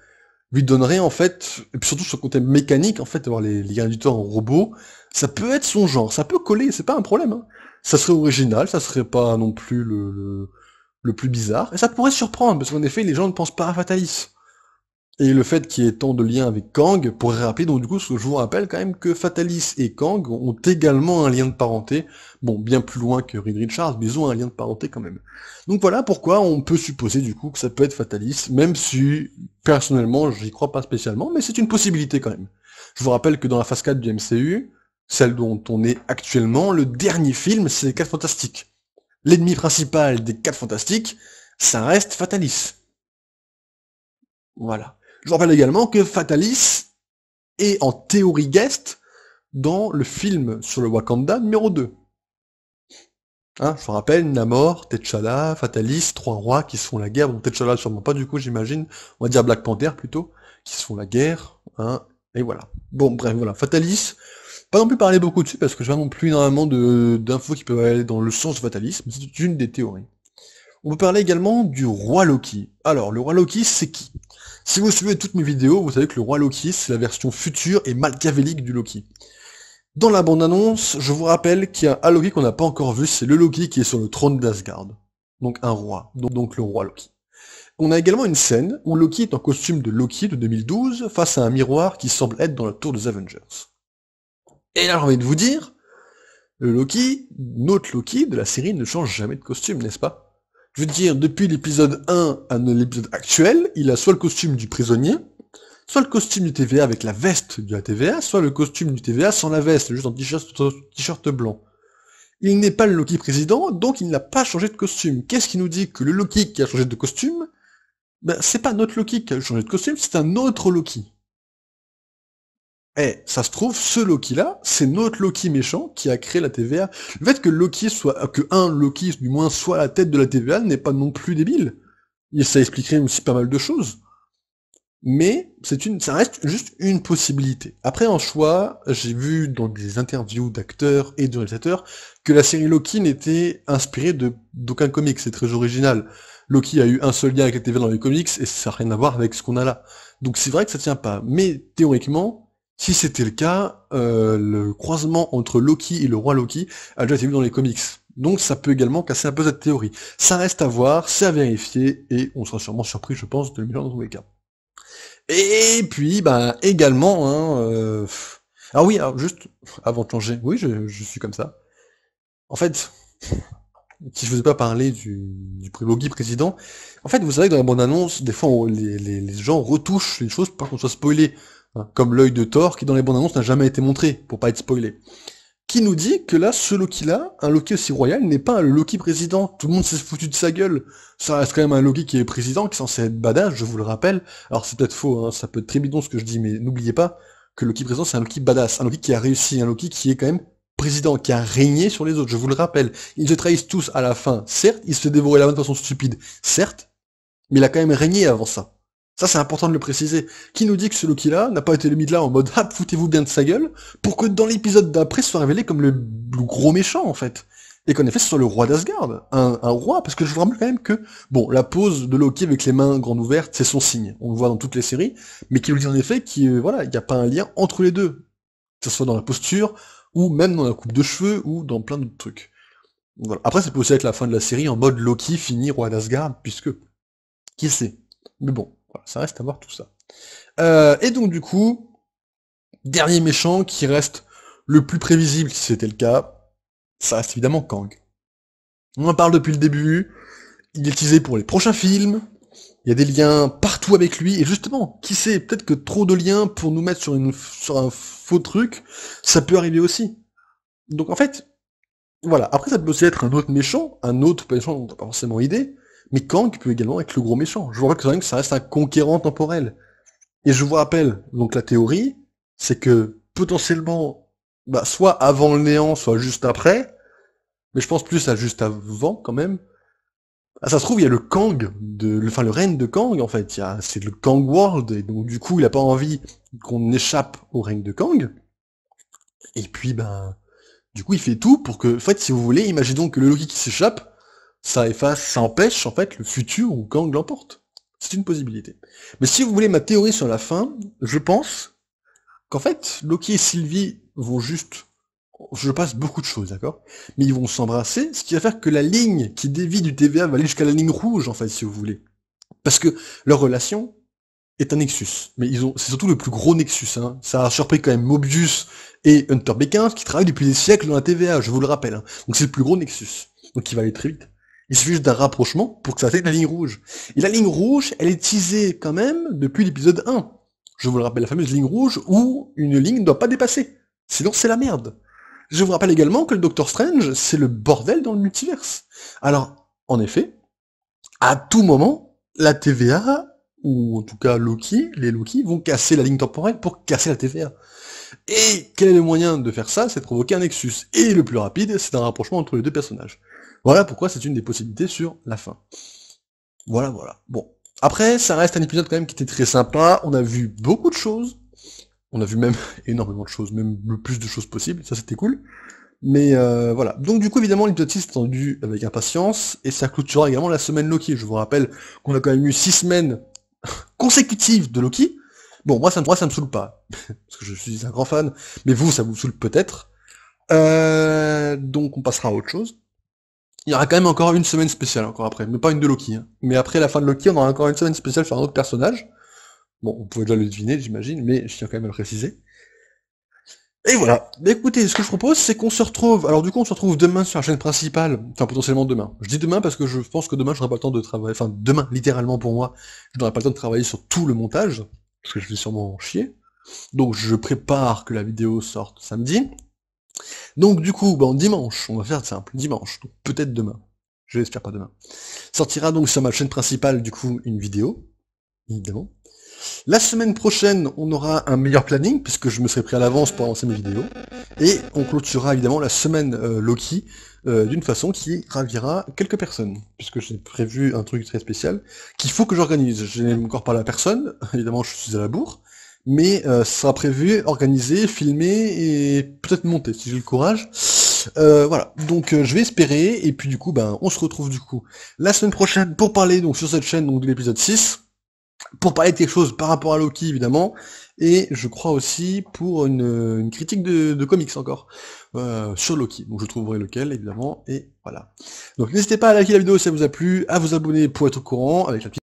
lui donnerait en fait, et puis surtout son côté mécanique, en fait, avoir les gardiens du temps en robot, ça peut être son genre, ça peut coller, c'est pas un problème. Hein. Ça serait original, ça serait pas non plus le plus bizarre, et ça pourrait surprendre, parce qu'en effet, les gens ne pensent pas à Fatalis. Et le fait qu'il y ait tant de liens avec Kang pourrait rappeler, donc du coup, je vous rappelle quand même que Fatalis et Kang ont également un lien de parenté, bon, bien plus loin que Reed Richards, mais ils ont un lien de parenté quand même. Donc voilà pourquoi on peut supposer du coup que ça peut être Fatalis, même si, personnellement, j'y crois pas spécialement, mais c'est une possibilité quand même. Je vous rappelle que dans la phase 4 du MCU, celle dont on est actuellement, le dernier film, c'est les 4 Fantastiques. L'ennemi principal des 4 Fantastiques, ça reste Fatalis. Voilà. Je vous rappelle également que Fatalis est en théorie guest dans le film sur le Wakanda numéro 2. Hein, je vous rappelle, Namor, T'Challa, Fatalis, 3 rois qui se font la guerre, bon T'Challa sûrement pas du coup j'imagine, on va dire Black Panther plutôt, qui se font la guerre, hein, et voilà. Bon bref, voilà, Fatalis, pas non plus parler beaucoup dessus parce que je vois non plus énormément d'infos qui peuvent aller dans le sens de Fatalis, mais c'est une des théories. On peut parler également du roi Loki. Alors, le roi Loki, c'est qui? Si vous suivez toutes mes vidéos, vous savez que le roi Loki, c'est la version future et machiavélique du Loki. Dans la bande-annonce, je vous rappelle qu'il y a un Loki qu'on n'a pas encore vu, c'est le Loki qui est sur le trône d'Asgard. Donc un roi, donc le roi Loki. On a également une scène où Loki est en costume de Loki de 2012 face à un miroir qui semble être dans la tour des Avengers. Et là, j'ai envie de vous dire, le Loki, notre Loki de la série ne change jamais de costume, n'est-ce pas? Je veux dire, depuis l'épisode 1 à l'épisode actuel, il a soit le costume du prisonnier, soit le costume du TVA avec la veste de la TVA, soit le costume du TVA sans la veste, juste en t-shirt blanc. Il n'est pas le Loki président, donc il n'a pas changé de costume. Qu'est-ce qui nous dit que le Loki qui a changé de costume, ben c'est pas notre Loki qui a changé de costume, c'est un autre Loki. Eh, ça se trouve, ce Loki-là, c'est notre Loki méchant qui a créé la TVA. Le fait que Loki soit, que un Loki, du moins, soit à la tête de la TVA n'est pas non plus débile. Et ça expliquerait aussi pas mal de choses. Mais, ça reste juste une possibilité. Après, en choix, j'ai vu dans des interviews d'acteurs et de réalisateurs que la série Loki n'était inspirée d'aucun comic. C'est très original. Loki a eu un seul lien avec la TVA dans les comics et ça n'a rien à voir avec ce qu'on a là. Donc c'est vrai que ça tient pas. Mais, théoriquement, si c'était le cas, le croisement entre Loki et le roi Loki a déjà été vu dans les comics. Donc ça peut également casser un peu cette théorie. Ça reste à voir, c'est à vérifier, et on sera sûrement surpris, je pense, de le mélange dans tous les cas. Et puis, bah, également, hein, ah oui, alors juste, avant de changer, oui, je suis comme ça. En fait, si je vous ai pas parlé du Loki président, en fait, vous savez que dans la bande-annonce, des fois, les gens retouchent les choses pour pas qu'on soit spoilé. Hein, comme l'œil de Thor, qui dans les bandes annonces n'a jamais été montré, pour pas être spoilé. Qui nous dit que là, ce Loki-là, un Loki aussi royal, n'est pas un Loki président. Tout le monde s'est foutu de sa gueule. Ça reste quand même un Loki qui est président, qui est censé être badass, je vous le rappelle. Alors c'est peut-être faux, hein, ça peut être très bidon ce que je dis, mais n'oubliez pas que Loki président, c'est un Loki badass, un Loki qui a réussi, un Loki qui est quand même président, qui a régné sur les autres, je vous le rappelle. Ils se trahissent tous à la fin, certes, il se fait dévorer la main de façon stupide, certes, mais il a quand même régné avant ça. Ça, c'est important de le préciser. Qui nous dit que ce Loki-là n'a pas été mis là en mode « Ah, foutez-vous bien de sa gueule » pour que dans l'épisode d'après, ce soit révélé comme le gros méchant, en fait. Et qu'en effet, ce soit le roi d'Asgard. Un roi, parce que je vous rappelle quand même que, bon, la pose de Loki avec les mains grandes ouvertes, c'est son signe. On le voit dans toutes les séries. Mais qui nous dit en effet qu'il, voilà, il n'y a pas un lien entre les deux. que ce soit dans la posture, ou même dans la coupe de cheveux, ou dans plein d'autres trucs. Voilà. Après, ça peut aussi être la fin de la série en mode Loki finit roi d'Asgard, puisque, qui sait. Mais bon, voilà, ça reste à voir tout ça. Et donc du coup, dernier méchant qui reste le plus prévisible si c'était le cas, ça reste évidemment Kang. On en parle depuis le début, il est utilisé pour les prochains films, il y a des liens partout avec lui, et justement, qui sait, peut-être que trop de liens pour nous mettre sur un faux truc, ça peut arriver aussi. Donc en fait, voilà. Après, ça peut aussi être un autre méchant dont on n'a pas forcément idée, mais Kang peut également être le gros méchant. Je vous rappelle quand même que ça reste un conquérant temporel. Et je vous rappelle, donc la théorie, c'est que potentiellement, soit avant le néant, soit juste après, mais je pense plus à juste avant quand même. Ah, ça se trouve, il y a le règne de Kang, en fait. C'est le Kang World, et donc du coup, il a pas envie qu'on échappe au règne de Kang. Et puis, du coup, il fait tout pour que, en fait, si vous voulez, imaginons que le Loki qui s'échappe, ça empêche, en fait, le futur où Kang l'emporte. C'est une possibilité. Mais si vous voulez ma théorie sur la fin, je pense qu'en fait, Loki et Sylvie vont juste... Je passe beaucoup de choses, d'accord? Mais ils vont s'embrasser, ce qui va faire que la ligne qui dévie du TVA va aller jusqu'à la ligne rouge, en fait, si vous voulez. Parce que leur relation est un nexus. Mais c'est surtout le plus gros nexus, hein. Ça a surpris quand même Mobius et Hunter Beckins, qui travaillent depuis des siècles dans la TVA, je vous le rappelle, hein. Donc c'est le plus gros nexus. Donc il va aller très vite. Il suffit juste d'un rapprochement pour que ça atteigne la ligne rouge. Et la ligne rouge, elle est teasée quand même depuis l'épisode 1. Je vous le rappelle, la fameuse ligne rouge où une ligne ne doit pas dépasser. Sinon c'est la merde. Je vous rappelle également que le Doctor Strange, c'est le bordel dans le multiverse. Alors, en effet, à tout moment, la TVA, ou en tout cas les Loki, vont casser la ligne temporelle pour casser la TVA. Et quel est le moyen de faire ça? C'est de provoquer un nexus. Et le plus rapide, c'est un rapprochement entre les deux personnages. Voilà pourquoi c'est une des possibilités sur la fin. Voilà. Bon. Après, ça reste un épisode quand même qui était très sympa. On a vu beaucoup de choses. On a vu même énormément de choses, même le plus de choses possibles. Ça, c'était cool. Mais voilà. Donc du coup, évidemment, l'épisode 6 est attendu avec impatience. Et ça clôturera également la semaine Loki. Je vous rappelle qu'on a quand même eu 6 semaines consécutives de Loki. Bon, moi ça me saoule pas. Parce que je suis un grand fan. Mais vous, ça vous saoule peut-être. Donc on passera à autre chose. Il y aura quand même encore une semaine spéciale encore après, mais pas une de Loki. Hein. Mais après la fin de Loki, on aura encore une semaine spéciale sur un autre personnage. Bon, vous pouvez déjà le deviner, j'imagine, mais je tiens quand même à le préciser. Et voilà. Mais écoutez, ce que je propose, c'est qu'on se retrouve... Alors du coup, on se retrouve demain sur la chaîne principale. Enfin, potentiellement demain. Je dis demain parce que je pense que demain, je n'aurai pas le temps de travailler... Enfin, demain, littéralement pour moi, je n'aurai pas le temps de travailler sur tout le montage. Parce que je vais sûrement en chier. Donc je prépare que la vidéo sorte samedi. Donc du coup, dimanche, on va faire simple, dimanche, donc peut-être demain, je l'espère pas demain, sortira donc sur ma chaîne principale du coup une vidéo, évidemment. La semaine prochaine, on aura un meilleur planning, puisque je me serai pris à l'avance pour avancer mes vidéos, et on clôturera évidemment la semaine Loki, d'une façon qui ravira quelques personnes, puisque j'ai prévu un truc très spécial, qu'il faut que j'organise. Je n'ai encore pas la personne, évidemment je suis à la bourre, mais ça sera prévu, organisé, filmé et peut-être monté si j'ai le courage. Voilà, donc je vais espérer, et puis du coup on se retrouve du coup la semaine prochaine pour parler donc sur cette chaîne donc de l'épisode 6, pour parler de quelque chose par rapport à Loki évidemment, et je crois aussi pour une critique de comics encore sur Loki, donc je trouverai lequel évidemment, et voilà. Donc n'hésitez pas à liker la vidéo si ça vous a plu, à vous abonner pour être au courant avec la petite